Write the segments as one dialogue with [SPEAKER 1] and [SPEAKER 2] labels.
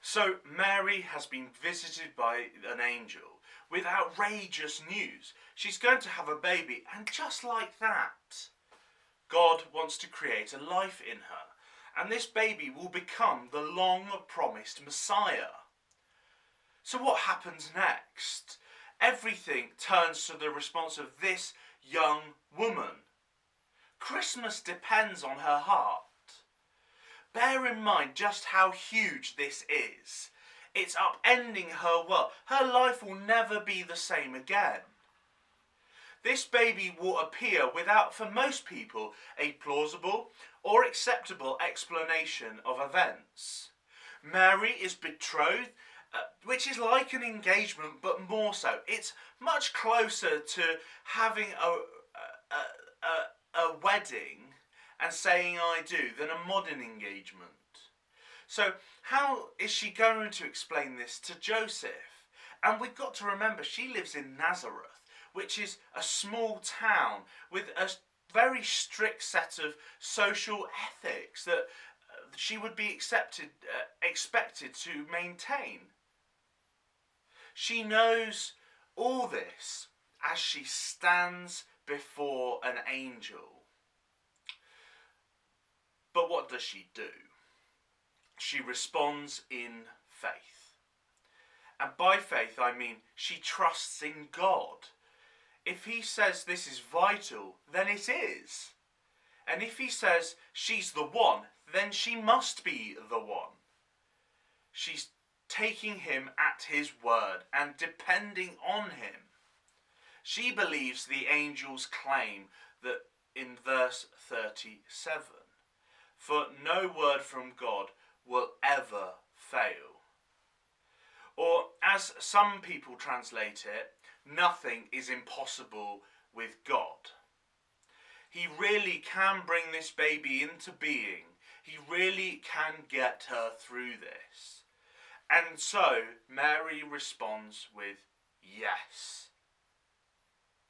[SPEAKER 1] So Mary has been visited by an angel with outrageous news. She's going to have a baby, and just like that, God wants to create a life in her, and this baby will become the long-promised Messiah. So what happens next? Everything turns to the response of this young woman. Christmas depends on her heart. Bear in mind just how huge this is. It's upending her world. Her life will never be the same again. This baby will appear without, for most people, a plausible or acceptable explanation of events. Mary is betrothed, which is like an engagement, but more so. It's much closer to having a wedding and saying I do than a modern engagement. So how is she going to explain this to Joseph? And we've got to remember she lives in Nazareth, which is a small town with a very strict set of social ethics that she would be expected to maintain. She knows all this as she stands before an angel. But what does she do? She responds in faith. And by faith I mean she trusts in God. If he says this is vital, then it is. And if he says she's the one, then she must be the one. She's taking him at his word and depending on him. She believes the angel's claim that in verse 37, for no word from God will ever fail. Or as some people translate it, nothing is impossible with God. He really can bring this baby into being. He really can get her through this. And so Mary responds with yes.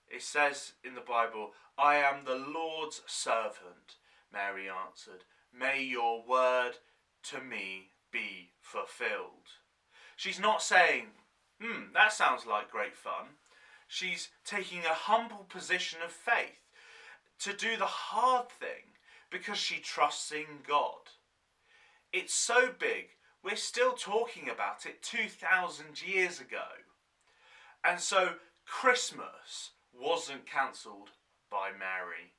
[SPEAKER 1] It says in the Bible, I am the Lord's servant, Mary answered. May your word to me be fulfilled. She's not saying, that sounds like great fun. She's taking a humble position of faith to do the hard thing because she trusts in God. It's so big, we're still talking about it 2,000 years ago. And so Christmas wasn't cancelled by Mary.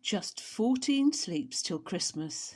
[SPEAKER 2] Just 14 sleeps till Christmas.